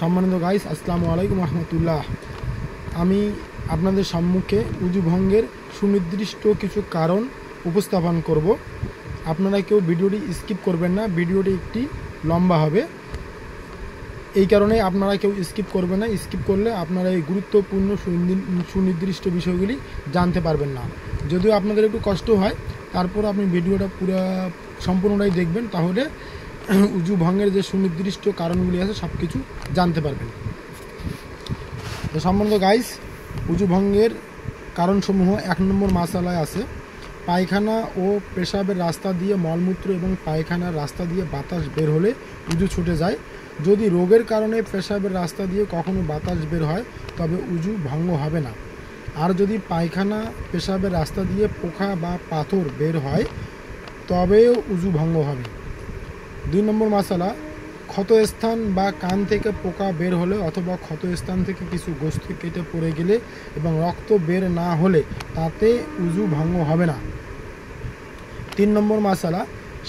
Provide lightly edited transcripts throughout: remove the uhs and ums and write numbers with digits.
সম্মানিত গাইস, আসসালামু আলাইকুম রহমতুল্লাহ। আমি আপনাদের সম্মুখে উযু ভঙ্গের সুনির্দিষ্ট কিছু কারণ উপস্থাপন করব। আপনারা কেউ ভিডিওটি স্কিপ করবেন না, ভিডিওটি একটি লম্বা হবে। এই কারণে আপনারা কেউ স্কিপ করবেন না, স্কিপ করলে আপনারা এই গুরুত্বপূর্ণ সুনির্দিষ্ট বিষয়গুলি জানতে পারবেন না। যদিও আপনাদের একটু কষ্ট হয়, তারপর আপনি ভিডিওটা সম্পূর্ণটাই দেখবেন, তাহলে উযু ভঙ্গের যে সুনির্দিষ্ট কারণগুলি আছে সব কিছু জানতে পারবেন। তো সম্বন্ধ গাইস, উযু ভঙ্গের কারণসমূহ 1 নম্বর মাসালায় আছে, পায়খানা ও পেশাবের রাস্তা দিয়ে মলমূত্র এবং পায়খানার রাস্তা দিয়ে বাতাস বের হলে উযু ছুটে যায়। যদি রোগের কারণে পেশাবের রাস্তা দিয়ে কখনো বাতাস বের হয় তবে উযু ভঙ্গ হবে না। আর যদি পায়খানা পেশাবের রাস্তা দিয়ে পোকা বা পাথর বের হয় তবেও উযু ভঙ্গ হবে। 2 নম্বর মাসালা, ক্ষতস্থান বা কান থেকে পোকা বের হলে অথবা ক্ষতস্থান থেকে কিছু গোস্ত কেটে পড়ে গেলে এবং রক্ত বের না হলে তাতে উযু ভঙ্গ হবে না। 3 নম্বর মাসালা,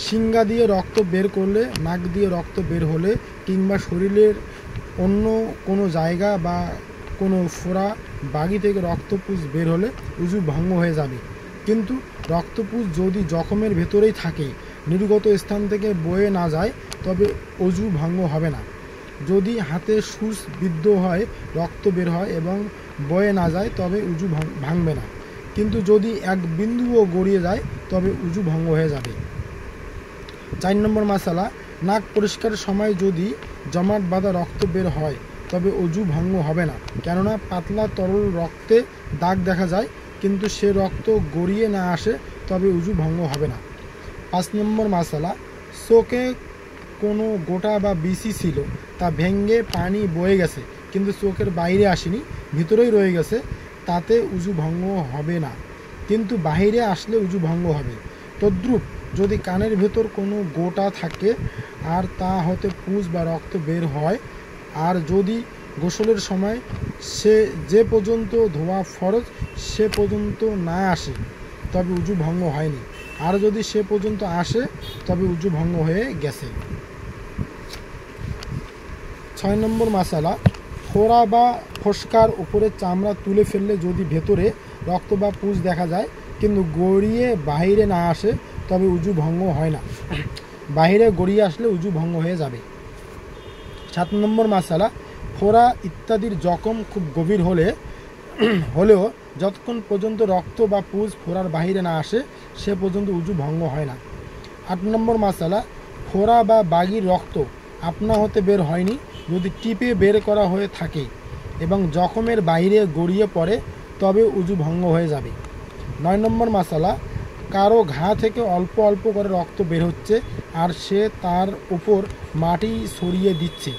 শিঙ্গা দিয়ে রক্ত বের করলে, নাক দিয়ে রক্ত বের হলে কিংবা শরীরের অন্য কোনো জায়গা বা কোনো ফোড়া বাগি থেকে রক্তপুঁজ বের হলে উযু ভঙ্গ হয়ে যাবে। কিন্তু রক্তপুঁজ যদি জখমের ভেতরেই থাকে, নির্গত স্থান থেকে বয়ে না যায়, তবে উযু ভঙ্গ হবে না। যদি হাতে সুচ বিদ্ধ হয়, রক্ত বের হয় এবং বয়ে না যায় তবে উযু ভাঙবে না। কিন্তু যদি এক বিন্দুও গড়িয়ে যায় তবে উযু ভঙ্গ হয়ে যাবে। 4 নম্বর মাসালা, নাক পরিষ্কারের সময় যদি জমাট বাঁধা রক্ত বের হয় তবে উযু ভঙ্গ হবে না, কেননা পাতলা তরল রক্তে দাগ দেখা যায়, কিন্তু সে রক্ত গড়িয়ে না আসে তবে উযু ভঙ্গ হবে না। 5 নম্বর মাসালা, চোখে কোনো গোটা বা বিসি ছিল, তা ভেঙে পানি বয়ে গেছে কিন্তু চোখের বাইরে আসেনি, ভিতরেই রয়ে গেছে, তাতে উযু ভঙ্গ হবে না, কিন্তু বাহিরে আসলে উযু ভঙ্গ হবে। তদ্রূপ যদি কানের ভেতর কোনো গোটা থাকে আর তা হতে পুঁজ বা রক্ত বের হয়, আর যদি গোসলের সময় যে পর্যন্ত ধোয়া ফরজ সে পর্যন্ত না আসে তবে উযু ভঙ্গ হয়নি, আর যদি সে পর্যন্ত আসে তবে উযু ভঙ্গ হয়ে গেছে। 6 নম্বর মাসালা, ফোড়া বা ফোস্কার উপরে চামড়া তুলে ফেললে যদি ভেতরে রক্ত বা পুঁজ দেখা যায় কিন্তু গড়িয়ে বাহিরে না আসে তবে উযু ভঙ্গ হয় না, বাহিরে গড়িয়ে আসলে উযু ভঙ্গ হয়ে যাবে। 7 নম্বর মাসালা, ফোড়া ইত্যাদির জখম খুব গভীর হলেও যতক্ষণ পর্যন্ত রক্ত বা পুঁজ ফোড়ার বাহিরে না আসে সে পর্যন্ত উযু ভঙ্গ হয় না। 8 নম্বর মাসালা, ফোড়া বা বাগির রক্ত আপনা হতে বের হয়নি, যদি টিপে বের করা হয়ে থাকে এবং জখমের বাইরে গড়িয়ে পড়ে তবে উযু ভঙ্গ হয়ে যাবে। 9 নম্বর মাসালা, কারো ঘা থেকে অল্প অল্প করে রক্ত বের হচ্ছে আর সে তার উপর মাটি ছড়িয়ে দিচ্ছে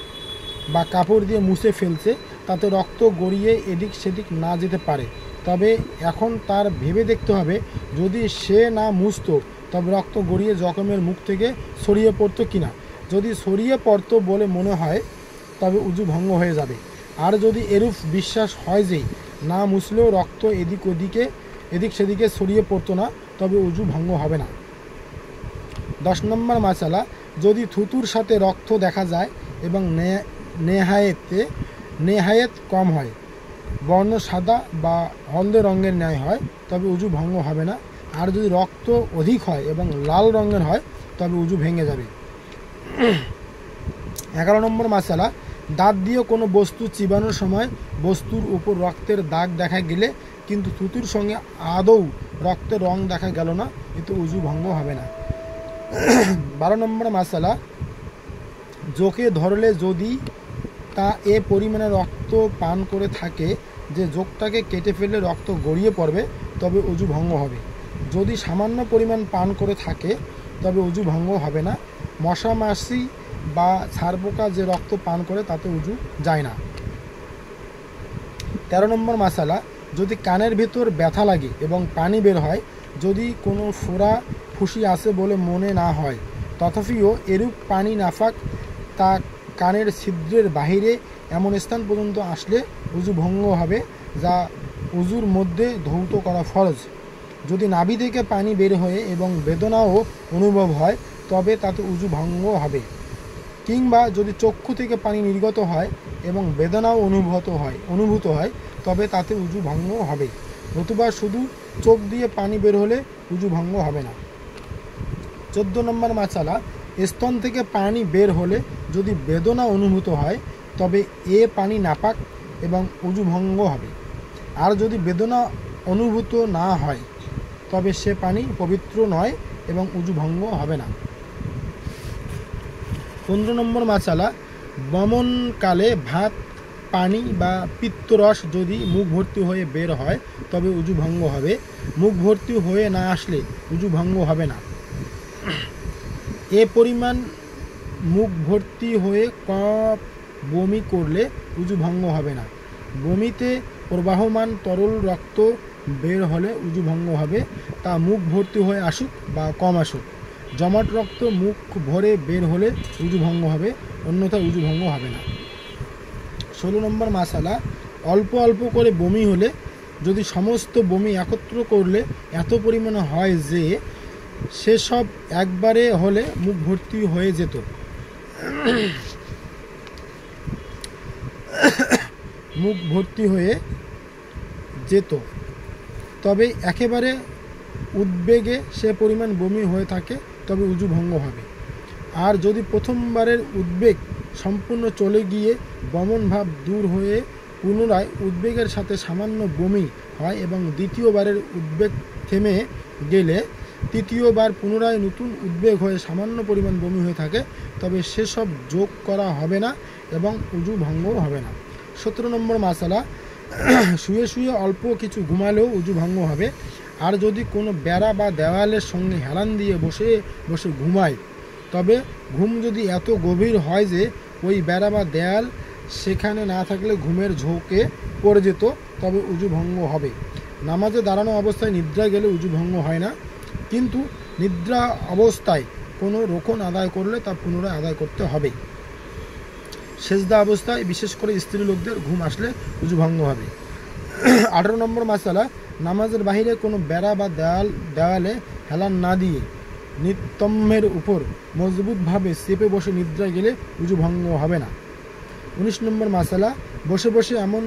বা কাপড় দিয়ে মুছে ফেলছে, তাতে রক্ত গড়িয়ে এদিক সেদিক না যেতে পারে, তবে এখন তার ভেবে দেখতে হবে যদি সে না মুছতো তবে রক্ত গড়িয়ে জখমের মুখ থেকে ছড়িয়ে পড়তো কিনা। যদি ছড়িয়ে পড়তো বলে মনে হয় তবে উযু ভঙ্গ হয়ে যাবে। আর যদি এরূপ বিশ্বাস হয় যে না মুছলেও রক্ত এদিক সেদিকে ছড়িয়ে পড়তো না তবে উযু ভঙ্গ হবে না। 10 নম্বর মাসালা, যদি থুতুর সাথে রক্ত দেখা যায় এবং নেহায়েত কম হয়, বর্ণ সাদা বা হলদে রঙের ন্যায় হয় তবে উযু ভঙ্গ হবে না। আর যদি রক্ত অধিক হয় এবং লাল রঙের হয় তবে উযু ভেঙে যাবে। 11 নম্বর মাসালা, দাঁত দিয়ে কোনো বস্তু চিবানোর সময় বস্তুর উপর রক্তের দাগ দেখা গেলে কিন্তু থুতুর সঙ্গে আদৌ রক্তের রং দেখা গেল না, এতে উযু ভঙ্গ হবে না। 12 নম্বর মাসালা, জোকে ধরলে যদি তা এ পরিমাণে রক্ত পান করে থাকে যে জোকটাকে কেটে ফেললে রক্ত গড়িয়ে পড়বে তবে উযু ভঙ্গ হবে। যদি সামান্য পরিমাণ পান করে থাকে তবে উযু ভঙ্গ হবে না। মশা মাছি বা ছারপোকা যে রক্ত পান করে তাতে উযু যায় না। 13 নম্বর মাসালা, যদি কানের ভিতর ব্যথা লাগে এবং পানি বের হয়, যদি কোনো ফোড়া ফুসি আছে বলে মনে না হয়, তথাপিও এরূপ পানি নাফাক তা কানের ছিদ্রের বাহিরে এমন স্থান পর্যন্ত আসলে উযু ভঙ্গ হবে যা উযুর মধ্যে ধৌত করা ফরজ। যদি নাভি থেকে পানি বের হয়ে এবং বেদনাও অনুভব হয় তবে তাতে উযু ভঙ্গ হবে। কিংবা যদি চক্ষু থেকে পানি নির্গত হয় এবং বেদনাও অনুভূত হয় তবে তাতে উজু ভঙ্গ হবে, নতুবা শুধু চোখ দিয়ে পানি বের হলে উজু ভঙ্গ হবে না। 14 নম্বর মাসালা, স্তন থেকে পানি বের হলে যদি বেদনা অনুভূত হয় তবে এ পানি নাপাক এবং উজু ভঙ্গ হবে। আর যদি বেদনা অনুভূত না হয় তবে সে পানি পবিত্র নয় এবং উজু ভঙ্গ হবে না। 15 নম্বর মাসালা, বমনকালে ভাত, পানি বা পিত্তরস যদি মুখ ভর্তি হয়ে বের হয় তবে উজু ভঙ্গ হবে, মুখ ভর্তি হয়ে না আসলে উজু ভঙ্গ হবে না। এ পরিমাণ মুখ ভর্তি হয়ে কফ বমি করলে উজু ভঙ্গ হবে না। বমিতে প্রবাহমান তরল রক্ত বের হলে উজু ভঙ্গ হবে, তা মুখ ভর্তি হয়ে আসুক বা কম আসুক। জমাট রক্ত মুখ ভরে বের হলে উজু ভঙ্গ হবে, অন্যথায় উজু ভঙ্গ হবে না। 16 নম্বর মাসালা, অল্প অল্প করে বমি হলে যদি সমস্ত বমি একত্র করলে এত পরিমাণে হয় যে সেসব একবারে হলে মুখ ভর্তি হয়ে যেত, তবে একেবারে উদ্বেগে সে পরিমাণ বমি হয়ে থাকে তবে উজু ভঙ্গ হবে। আর যদি প্রথমবারের উদ্বেগ সম্পূর্ণ চলে গিয়ে বমন ভাব দূর হয়ে পুনরায় উদ্বেগের সাথে সামান্য বমি হয় এবং দ্বিতীয়বারের উদ্বেগ থেমে গেলে তৃতীয়বার পুনরায় নতুন উদ্বেগ হয়ে সামান্য পরিমাণ বমি হয়ে থাকে তবে সেসব যোগ করা হবে না এবং উজু ভঙ্গও হবে না। 17 নম্বর মাসালা, শুয়ে শুয়ে অল্প কিছু ঘুমালেও উজু ভঙ্গ হবে। আর যদি কোনো বেড়া বা দেওয়ালের সঙ্গে হেলান দিয়ে বসে বসে ঘুমায় তবে ঘুম যদি এত গভীর হয় যে ওই বেড়া বা দেয়াল সেখানে না থাকলে ঘুমের ঝোঁকে পড়ে যেত তবে উজু ভঙ্গ হবে। নামাজে দাঁড়ানো অবস্থায় নিদ্রা গেলে উজু ভঙ্গ হয় না, কিন্তু নিদ্রা অবস্থায় কোনো রোকন আদায় করলে তা পুনরায় আদায় করতে হবে। সেজদা অবস্থায় বিশেষ করে স্ত্রী লোকদের ঘুম আসলে উজু ভঙ্গ হবে। 18 নম্বর মাসালা, নামাজের বাহিরে কোনো বেড়া বা দেওয়ালে হেলান না দিয়ে নিতম্বের উপর মজবুতভাবে চেপে বসে নিদ্রায় গেলে উজু ভঙ্গ হবে না। 19 নম্বর মাসালা, বসে বসে এমন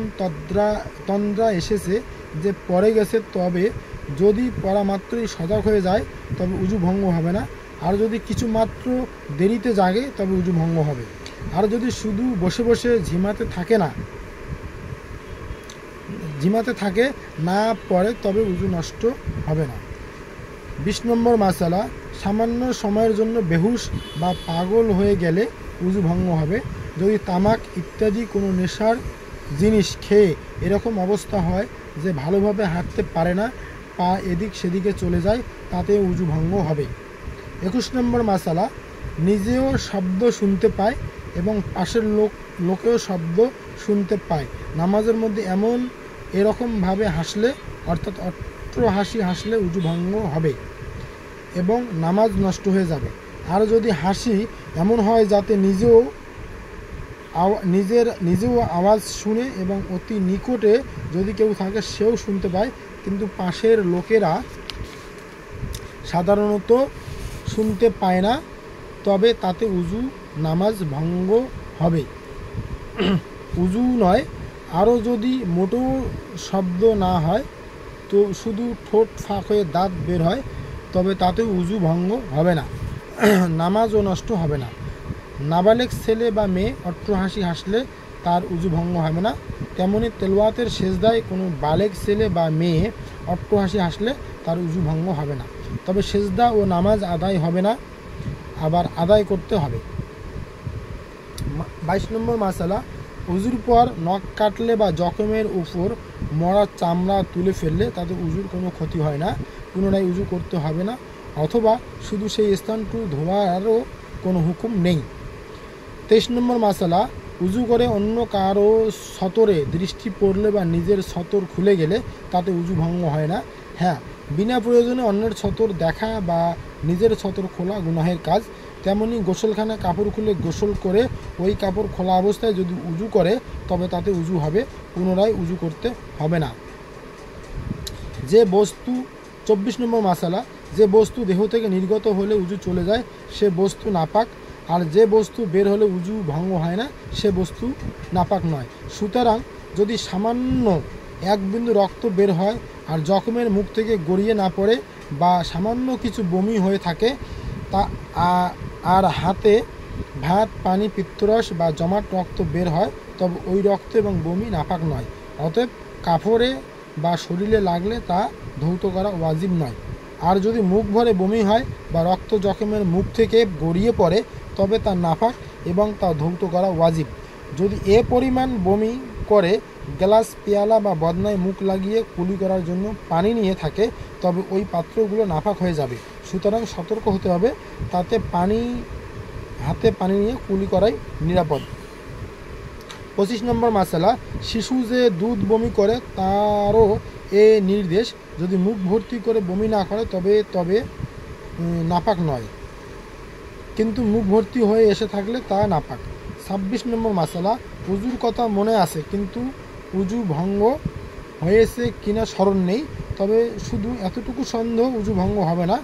তন্দ্রা এসেছে যে পড়ে গেছে, তবে যদি পড়া মাত্রই সজাগ হয়ে যায় তবে উজু ভঙ্গ হবে না। আর যদি কিছু মাত্র দেরিতে জাগে তবে উজু ভঙ্গ হবে। আর যদি শুধু বসে বসে ঝিমাতে থাকে না পড়ে তবে উজু নষ্ট হবে না। 20 নম্বর মাসালা, সামান্য সময়ের জন্য বেহুশ বা পাগল হয়ে গেলে উজু ভঙ্গ হবে। যদি তামাক ইত্যাদি কোনো নেশার জিনিস খেয়ে এরকম অবস্থা হয় যে ভালোভাবে হাঁটতে পারে না, পা এদিক সেদিকে চলে যায়, তাতে উজু ভঙ্গ হবে। 21 নম্বর মাসালা, নিজেও শব্দ শুনতে পায় এবং পাশের লোকেও শব্দ শুনতে পায়। নামাজের মধ্যে এরকমভাবে হাসলে অর্থাৎ হাসি হাসলে উজু ভঙ্গ হবে এবং নামাজ নষ্ট হয়ে যাবে। আর যদি হাসি এমন হয় যাতে নিজেও আওয়াজ শুনে এবং অতি নিকটে যদি কেউ থাকে সেও শুনতে পায়, কিন্তু পাশের লোকেরা সাধারণত শুনতে পায় না, তবে তাতে নামাজ ভঙ্গ হবে। উজু নয়, আরও যদি মোটেও শব্দ না হয় তো শুধু ঠোঁট ফাঁক হয়ে দাঁত বের হয় তবে তাতে উজু ভঙ্গ হবে না, নামাজও নষ্ট হবে না। নাবালেগ ছেলে বা মেয়ে অট্টহাসি হাসলে তার উজু ভঙ্গ হবে না। তেমনি তেলাওয়াতের সেজদায় কোনো বালেগ ছেলে বা মেয়ে অট্টহাসি হাসলে তার উজু ভঙ্গ হবে না, তবে সেজদা ও নামাজ আদায় হবে না, আবার আদায় করতে হবে। 22 নম্বর মাসালা, উজুর পর নখ কাটলে বা জখমের উপর মরা চামড়া তুলে ফেললে তাতে উজুর কোনো ক্ষতি হয় না, পুনরায় উজু করতে হবে না, অথবা শুধু সেই স্থানটু ধোয়ারও কোনো হুকুম নেই। 23 নম্বর মাসালা, উজু করে অন্য কারো সতরে দৃষ্টি পড়লে বা নিজের সতর খুলে গেলে তাতে উজু ভঙ্গ হয় না। হ্যাঁ, বিনা প্রয়োজনে অন্যের সতর দেখা বা নিজের সতর খোলা গুনাহের কাজ। তেমনি গোসলখানায় কাপড় খুলে গোসল করে ওই কাপড় খোলা অবস্থায় যদি উজু করে তবে তাতে উজু হবে, পুনরায় উজু করতে হবে না। 24 নম্বর মাসালা, যে বস্তু দেহ থেকে নির্গত হলে উজু চলে যায় সে বস্তু নাপাক, আর যে বস্তু বের হলে উজু ভঙ্গ হয় না সে বস্তু নাপাক নয়। সুতরাং যদি সামান্য এক বিন্দু রক্ত বের হয় আর জখমের মুখ থেকে গড়িয়ে না পড়ে বা সামান্য কিছু বমি হয়ে থাকে তা আর হাতে ভাত, পানি, পিত্তরস বা জমাট রক্ত বের হয়, তবে ওই রক্ত এবং বমি নাপাক নয়। অতএব কাপড়ে বা শরীরে লাগলে তা ধৌত করা ওয়াজিব নয়। আর যদি মুখ ভরে বমি হয় বা রক্ত জখমের মুখ থেকে গড়িয়ে পড়ে তবে তা নাপাক এবং তা ধৌত করা ওয়াজিব। যদি এ পরিমাণ বমি করে গ্লাস, পেয়ালা বা বদনায় মুখ লাগিয়ে কুলি করার জন্য পানি নিয়ে থাকে তবে ওই পাত্রগুলো নাপাক হয়ে যাবে। সুতরাং সতর্ক হতে হবে, তাতে হাতে পানি নিয়ে কুলি করাই নিরাপদ। 25 নম্বর মাসালা, শিশু যে দুধ বমি করে তারও এ নির্দেশ, যদি মুখ ভর্তি করে বমি না করে তবে নাপাক নয়, কিন্তু মুখ ভর্তি হয়ে এসে থাকলে তা নাপাক। 26 নম্বর মাসালা, উজুর কথা মনে আছে কিন্তু উজু ভঙ্গ হয়েছে কিনা স্মরণ নেই, তবে শুধু এতটুকু সন্দেহ উজু ভঙ্গ হবে না,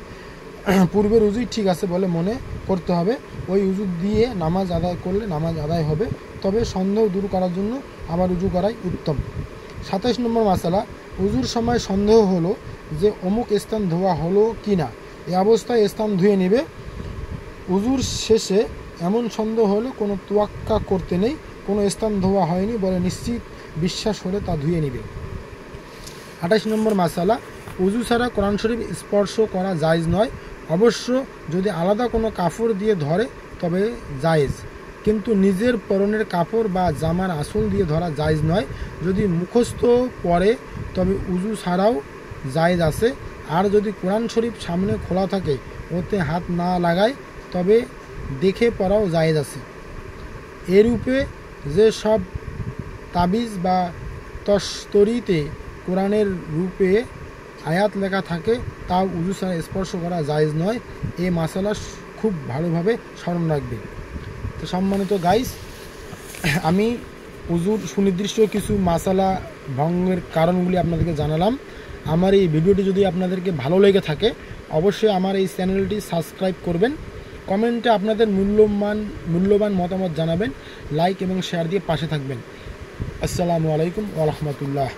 পূর্বের উজুই ঠিক আছে বলে মনে করতে হবে। ওই উজু দিয়ে নামাজ আদায় করলে নামাজ আদায় হবে, তবে সন্দেহ দূর করার জন্য আবার উজু করাই উত্তম। 27 নম্বর মাসালা, উজুর সময় সন্দেহ হলো যে অমুক স্থান ধোয়া হলো কি না, এ অবস্থায় স্থান ধুয়ে নেবে। উজুর শেষে এমন সন্দেহ হলে কোনো তোয়াক্কা করতে নেই, কোনো স্থান ধোয়া হয়নি বলে নিশ্চিত বিশ্বাস হলে তা ধুয়ে নেবে। 28 নম্বর মাসালা, উজু ছাড়া কোরআন শরীফ স্পর্শ করা জায়েজ নয়, অবশ্য যদি আলাদা কোনো কাপড় দিয়ে ধরে তবে জায়েজ, কিন্তু নিজের পরনের কাপড় বা জামার আঁচল দিয়ে ধরা জায়েজ নয়। যদি মুখস্থ পড়ে তবে উজু ছাড়াও জায়েজ আছে। আর যদি কোরআন শরীফ সামনে খোলা থাকে ওতে হাত না লাগায় তবে দেখে পড়াও জায়েজ আছে। এরূপে যে সব তাবিজ বা তস্তরিতে কোরআনের রূপে আয়াত লেখা থাকে তাও উজু ছাড়া স্পর্শ করা জায়েজ নয়। এই মাসালা খুব ভালোভাবে স্মরণ রাখবে। তো সম্মানিত গাইস, আমি উজুর সুনির্দিষ্ট কিছু মাসালা ভঙ্গের কারণগুলি আপনাদেরকে জানালাম। আমার এই ভিডিওটি যদি আপনাদেরকে ভালো লেগে থাকে অবশ্যই আমার এই চ্যানেলটি সাবস্ক্রাইব করবেন, কমেন্টে আপনাদের মূল্যবান মতামত জানাবেন, লাইক এবং শেয়ার দিয়ে পাশে থাকবেন। আসসালামু আলাইকুম ওয়া রাহমাতুল্লাহ।